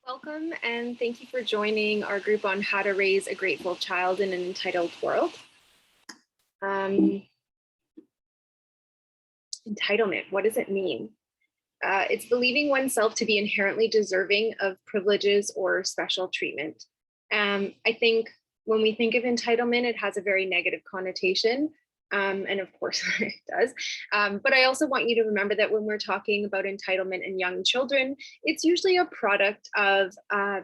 Welcome and thank you for joining our group on how to raise a grateful child in an entitled world. Entitlement, what does it mean? It's believing oneself to be inherently deserving of privileges or special treatment. I think when we think of entitlement, it has a very negative connotation. And of course it does. But I also want you to remember that when we're talking about entitlement in young children, it's usually a product of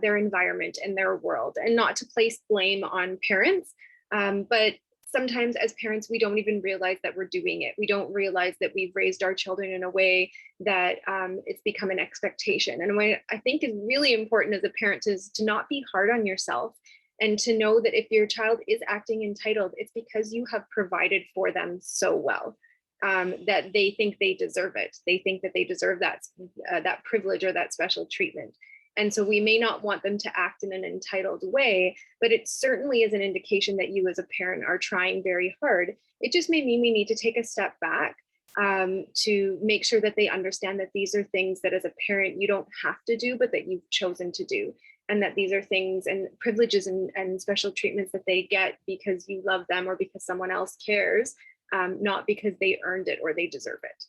their environment and their world, and not to place blame on parents. But sometimes as parents, we don't even realize that we're doing it. We don't realize that we've raised our children in a way that it's become an expectation. And what I think is really important as a parent is to not be hard on yourself, and to know that if your child is acting entitled, it's because you have provided for them so well that they think they deserve it. They think that they deserve that privilege or that special treatment. And so we may not want them to act in an entitled way, but it certainly is an indication that you as a parent are trying very hard. It just may mean we need to take a step back to make sure that they understand that these are things that as a parent you don't have to do, but that you've chosen to do. And that these are things and privileges and special treatments that they get because you love them or because someone else cares, not because they earned it or they deserve it.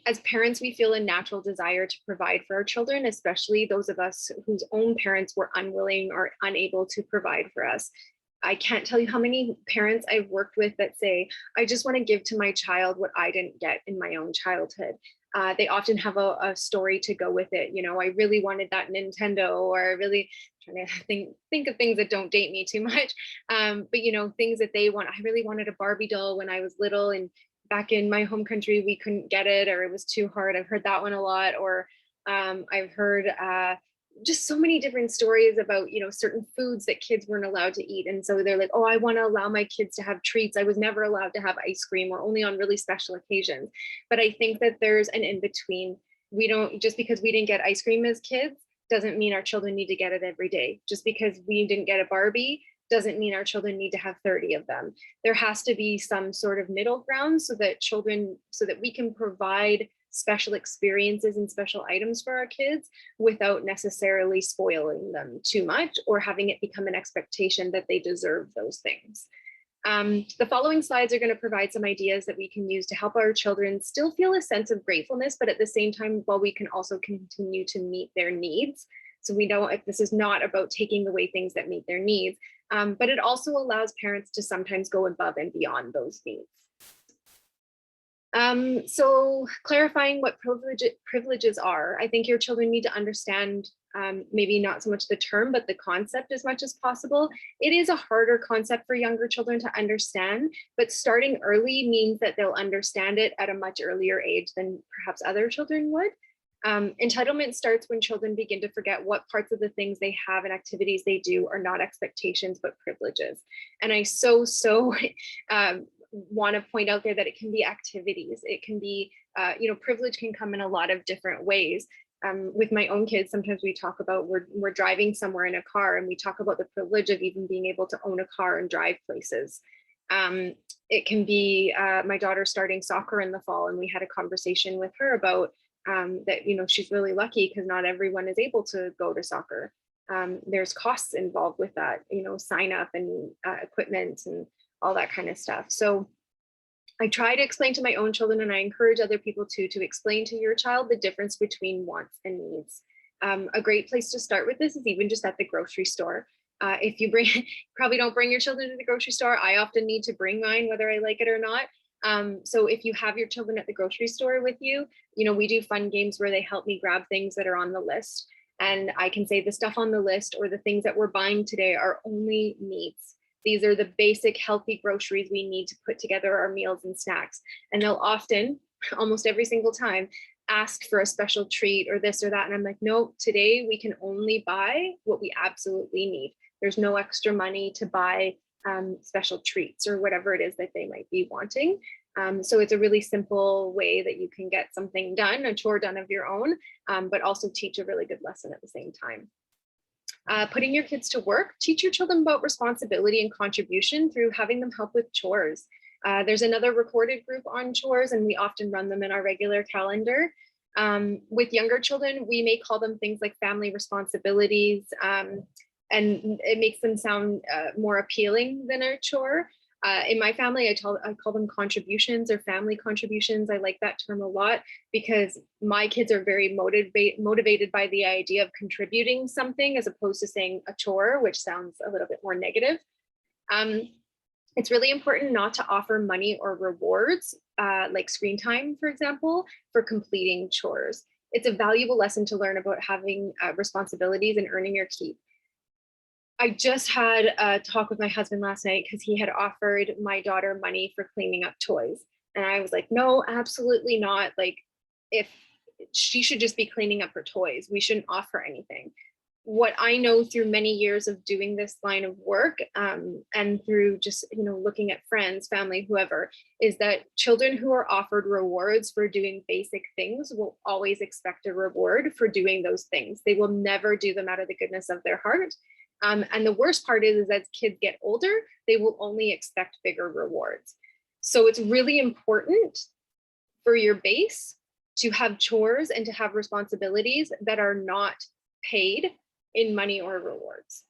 As parents, we feel a natural desire to provide for our children, especially those of us whose own parents were unwilling or unable to provide for us. I can't tell you how many parents I've worked with that say, I just want to give to my child what I didn't get in my own childhood. They often have a story to go with it. You know, I really wanted that Nintendo, or I really trying to think of things that don't date me too much. But you know, things that they want. I really wanted a Barbie doll when I was little, and back in my home country, we couldn't get it, or it was too hard. I've heard that one a lot. Or I've heard just so many different stories about, you know, certain foods that kids weren't allowed to eat. And so they're like, oh, I want to allow my kids to have treats. I was never allowed to have ice cream, or only on really special occasions. But I think that there's an in-between. We don't, just because we didn't get ice cream as kids doesn't mean our children need to get it every day. Just because we didn't get a Barbie doesn't mean our children need to have 30 of them. There has to be some sort of middle ground so that we can provide special experiences and special items for our kids without necessarily spoiling them too much or having it become an expectation that they deserve those things. The following slides are going to provide some ideas that we can use to help our children still feel a sense of gratefulness, but at the same time, while we can also continue to meet their needs. So we know if this is not about taking away things that meet their needs, but it also allows parents to sometimes go above and beyond those needs. So clarifying what privileges are, I think your children need to understand maybe not so much the term, but the concept as much as possible. It is a harder concept for younger children to understand, but starting early means that they'll understand it at a much earlier age than perhaps other children would. Entitlement starts when children begin to forget what parts of the things they have and activities they do are not expectations, but privileges. And I so want to point out there that it can be activities. It can be, you know, privilege can come in a lot of different ways. With my own kids, sometimes we talk about we're driving somewhere in a car, and we talk about the privilege of even being able to own a car and drive places. It can be my daughter starting soccer in the fall, and we had a conversation with her about that, you know, she's really lucky because not everyone is able to go to soccer. There's costs involved with that, you know, sign up and equipment and all that kind of stuff. So I try to explain to my own children, and I encourage other people to explain to your child the difference between wants and needs. A great place to start with this is even just at the grocery store. If you probably don't bring your children to the grocery store. I often need to bring mine, whether I like it or not. So if you have your children at the grocery store with you, you know, we do fun games where they help me grab things that are on the list. And I can say the stuff on the list or the things that we're buying today are only needs. These are the basic healthy groceries we need to put together our meals and snacks. And they'll often, almost every single time, ask for a special treat or this or that. And I'm like, no, today we can only buy what we absolutely need. There's no extra money to buy special treats or whatever it is that they might be wanting. So it's a really simple way that you can get something done, a chore done of your own, but also teach a really good lesson at the same time. Putting your kids to work, teach your children about responsibility and contribution through having them help with chores. There's another recorded group on chores, and we often run them in our regular calendar. With younger children, we may call them things like family responsibilities, and it makes them sound more appealing than a chore. In my family, I call them contributions or family contributions. I like that term a lot because my kids are very motivated by the idea of contributing something as opposed to saying a chore, which sounds a little bit more negative. It's really important not to offer money or rewards, like screen time, for example, for completing chores. It's a valuable lesson to learn about having responsibilities and earning your keep. I just had a talk with my husband last night because he had offered my daughter money for cleaning up toys. And I was like, no, absolutely not. Like, if she should just be cleaning up her toys, we shouldn't offer anything. What I know through many years of doing this line of work, and through just, looking at friends, family, whoever, is that children who are offered rewards for doing basic things will always expect a reward for doing those things. They will never do them out of the goodness of their heart. And the worst part is as kids get older, they will only expect bigger rewards. So it's really important for your base to have chores and to have responsibilities that are not paid in money or rewards.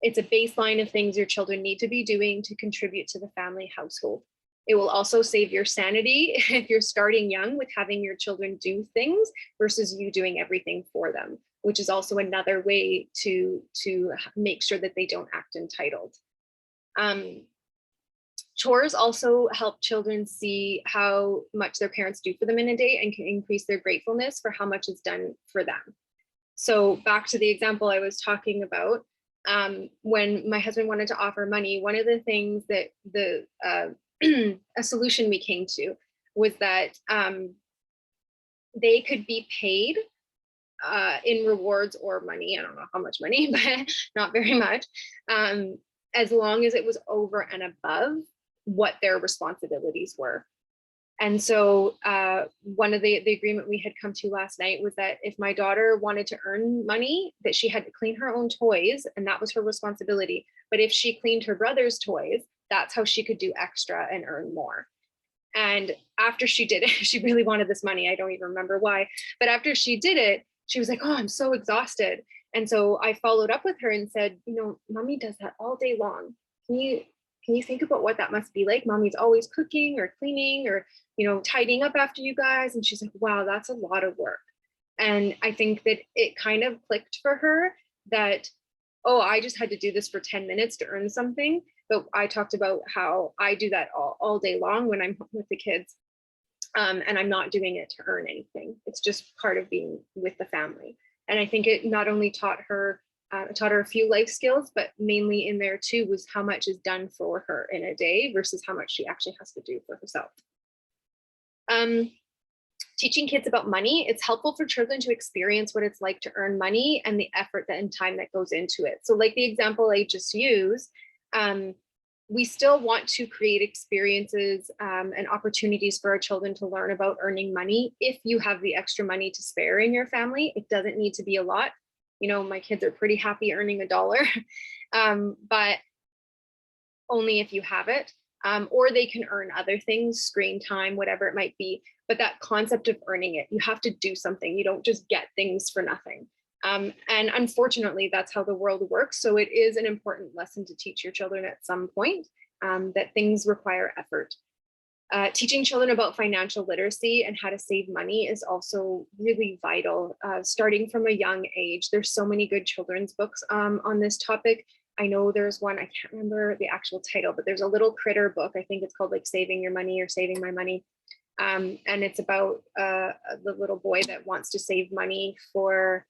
It's a baseline of things your children need to be doing to contribute to the family household. It will also save your sanity if you're starting young with having your children do things versus you doing everything for them, which is also another way to make sure that they don't act entitled. Chores also help children see how much their parents do for them in a day and can increase their gratefulness for how much is done for them. So back to the example I was talking about, when my husband wanted to offer money, one of the things that a solution we came to was that they could be paid in rewards or money. I don't know how much money, but not very much, as long as it was over and above what their responsibilities were. And so one of the agreement we had come to last night was that if my daughter wanted to earn money, that she had to clean her own toys, and that was her responsibility. But if she cleaned her brother's toys, that's how she could do extra and earn more. And after she did it, she really wanted this money. I don't even remember why. But after she did it, she was like, oh, I'm so exhausted. And so I followed up with her and said, mommy does that all day long. Can you think about what that must be like? Mommy's always cooking or cleaning or, tidying up after you guys. And she's like, wow, that's a lot of work. And I think that it kind of clicked for her that, oh, I just had to do this for 10 minutes to earn something. But I talked about how I do that all day long when I'm with the kids. And I'm not doing it to earn anything. It's just part of being with the family. And I think it not only taught her a few life skills, but mainly in there too was how much is done for her in a day versus how much she actually has to do for herself. Teaching kids about money, it's helpful for children to experience what it's like to earn money and the effort and time that goes into it. So like the example I just used, we still want to create experiences and opportunities for our children to learn about earning money. If you have the extra money to spare in your family, it doesn't need to be a lot. My kids are pretty happy earning $1, but only if you have it. Or they can earn other things, screen time, whatever it might be. But that concept of earning it, you have to do something. You don't just get things for nothing. And unfortunately, that's how the world works. So it is an important lesson to teach your children at some point, that things require effort. Teaching children about financial literacy and how to save money is also really vital, starting from a young age. There's so many good children's books on this topic. I know there's one, I can't remember the actual title, but there's a little critter book. I think it's called like Saving Your Money or Saving My Money. And it's about the little boy that wants to save money for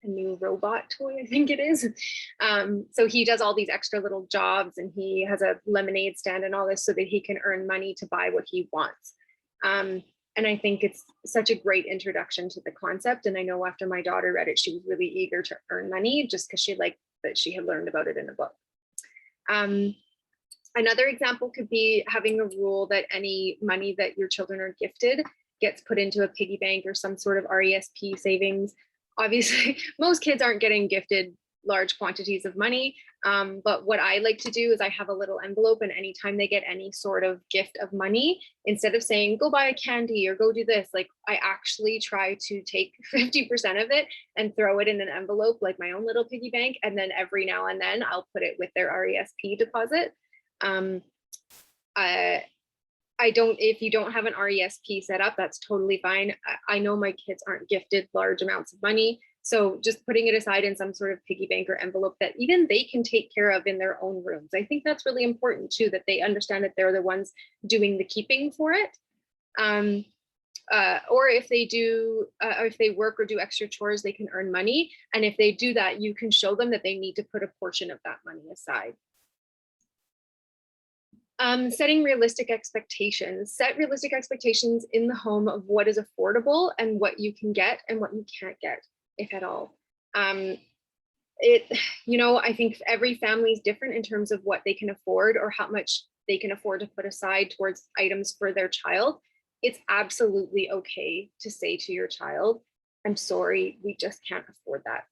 a new robot toy, I think it is. So he does all these extra little jobs and he has a lemonade stand and all this so that he can earn money to buy what he wants. And I think it's such a great introduction to the concept. And I know after my daughter read it, she was really eager to earn money just because she liked that she had learned about it in a book. Another example could be having a rule that any money that your children are gifted gets put into a piggy bank or some sort of RESP savings. Obviously, most kids aren't getting gifted large quantities of money. But what I like to do is I have a little envelope, and anytime they get any sort of gift of money, instead of saying, go buy a candy or go do this, like I actually try to take 50% of it and throw it in an envelope, like my own little piggy bank. And then every now and then I'll put it with their RESP deposit. I don't, if you don't have an RESP set up, that's totally fine. I know my kids aren't gifted large amounts of money. So just putting it aside in some sort of piggy bank or envelope that even they can take care of in their own rooms. I think that's really important too, that they understand that they're the ones doing the keeping for it. Or if they do, or if they work or do extra chores, they can earn money. And if they do that, you can show them that they need to put a portion of that money aside. Setting realistic expectations. Set realistic expectations in the home of what is affordable and what you can get and what you can't get, if at all. I think every family is different in terms of what they can afford or how much they can afford to put aside towards items for their child. It's absolutely okay to say to your child, I'm sorry, we just can't afford that.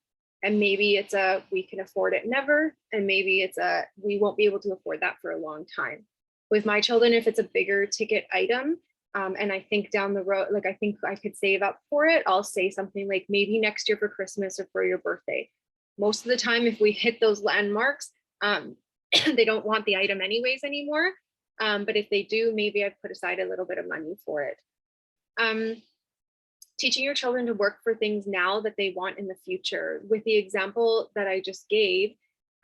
And maybe it's a, we can afford it never. And maybe it's a, we won't be able to afford that for a long time. With my children, if it's a bigger ticket item, and I think down the road, like I think I could save up for it, I'll say something like maybe next year for Christmas or for your birthday. Most of the time, if we hit those landmarks, they don't want the item anyways anymore. But if they do, maybe I've put aside a little bit of money for it. Teaching your children to work for things now that they want in the future. With the example that I just gave,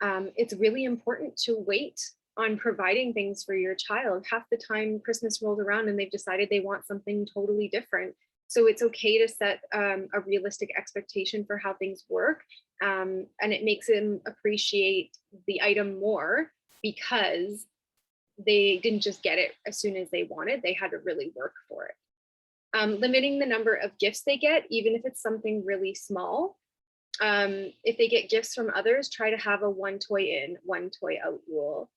it's really important to wait on providing things for your child. Half the time Christmas rolls around and they've decided they want something totally different. So it's okay to set a realistic expectation for how things work. And it makes them appreciate the item more because they didn't just get it as soon as they wanted, they had to really work for it. Limiting the number of gifts they get, even if it's something really small. If they get gifts from others, try to have a one toy in, one toy out rule.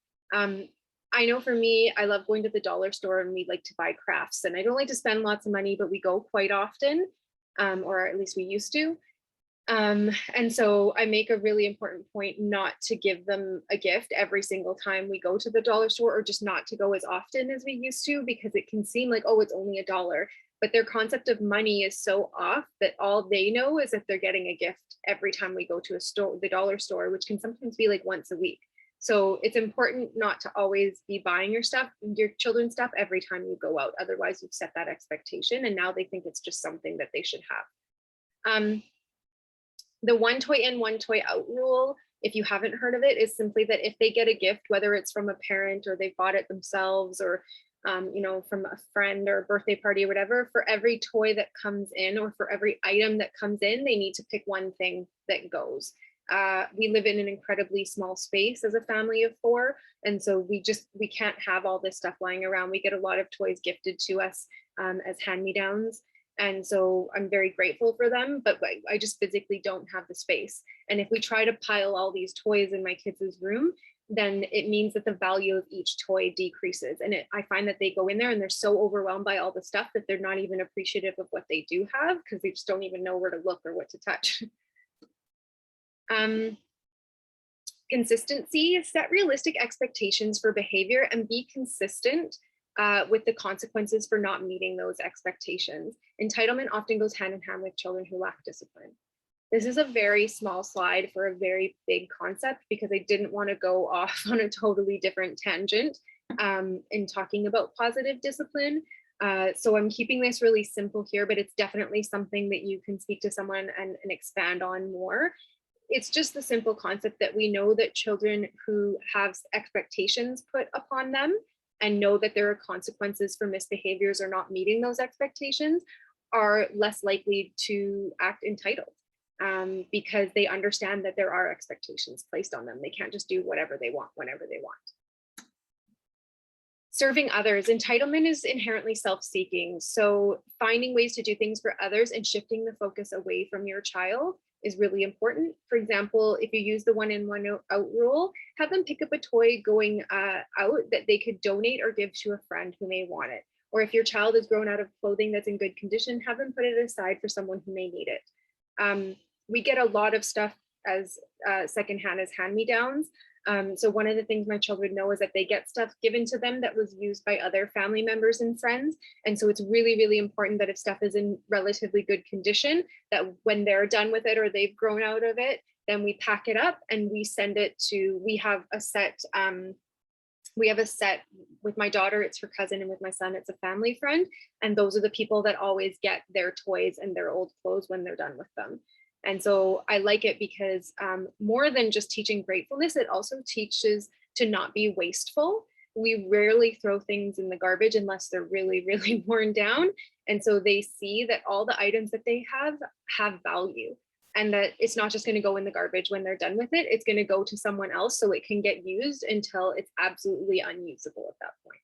I know for me, I love going to the dollar store and we like to buy crafts, and I don't like to spend lots of money, but we go quite often, or at least we used to. And so I make a really important point not to give them a gift every single time we go to the dollar store, or just not to go as often as we used to, because it can seem like, oh, it's only $1. But their concept of money is so off that all they know is if they're getting a gift every time we go to a store, the dollar store, which can sometimes be like once a week. So it's important not to always be buying your children's stuff every time you go out. Otherwise, you've set that expectation and now they think it's just something that they should have. The one toy in, one toy out rule, if you haven't heard of it, is simply that if they get a gift, whether it's from a parent or they bought it themselves or from a friend or a birthday party or whatever, for every toy that comes in or for every item that comes in, they need to pick one thing that goes. We live in an incredibly small space as a family of 4. And so we can't have all this stuff lying around. We get a lot of toys gifted to us as hand-me-downs. And so I'm very grateful for them, but I just physically don't have the space. And if we try to pile all these toys in my kids' room, then it means that the value of each toy decreases. And I find that they go in there and they're so overwhelmed by all the stuff that they're not even appreciative of what they do have, because they just don't even know where to look or what to touch. Consistency. Set realistic expectations for behavior and be consistent with the consequences for not meeting those expectations. Entitlement often goes hand in hand with children who lack discipline. This is a very small slide for a very big concept because I didn't want to go off on a totally different tangent in talking about positive discipline. So I'm keeping this really simple here, but it's definitely something that you can speak to someone and expand on more. It's just the simple concept that we know that children who have expectations put upon them and know that there are consequences for misbehaviors or not meeting those expectations are less likely to act entitled because they understand that there are expectations placed on them. They can't just do whatever they want, whenever they want. Serving others. Entitlement is inherently self-seeking. So finding ways to do things for others and shifting the focus away from your child is really important. For example, if you use the one in, one out rule, have them pick up a toy going out that they could donate or give to a friend who may want it. Or if your child is grown out of clothing that's in good condition, have them put it aside for someone who may need it. We get a lot of stuff as secondhand as hand-me-downs. So one of the things my children know is that they get stuff given to them that was used by other family members and friends. And so it's really, really important that if stuff is in relatively good condition, that when they're done with it or they've grown out of it, then we pack it up and we send it to, we have a set with my daughter, it's her cousin, and with my son, it's a family friend. And those are the people that always get their toys and their old clothes when they're done with them. And so I like it because more than just teaching gratefulness, it also teaches to not be wasteful. We rarely throw things in the garbage unless they're really, really worn down. And so they see that all the items that they have value, and that it's not just going to go in the garbage when they're done with it. It's going to go to someone else so it can get used until it's absolutely unusable at that point.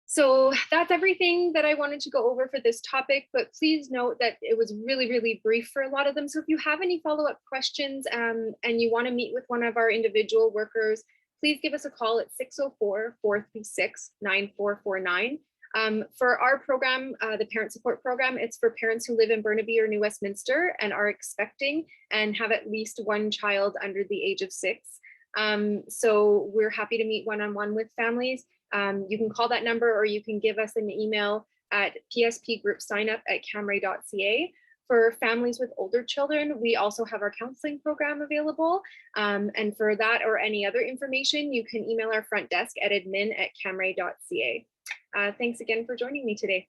So that's everything that I wanted to go over for this topic, but please note that it was really, really brief for a lot of them. So if you have any follow-up questions and you want to meet with one of our individual workers, please give us a call at 604-436-9449. For our program, the Parent Support Program, it's for parents who live in Burnaby or New Westminster and are expecting and have at least one child under the age of 6. So we're happy to meet one-on-one with families. You can call that number or you can give us an email at pspgroupsignup@camray.ca. For families with older children, we also have our counseling program available. And for that or any other information, you can email our front desk at admin@camray.ca. Thanks again for joining me today.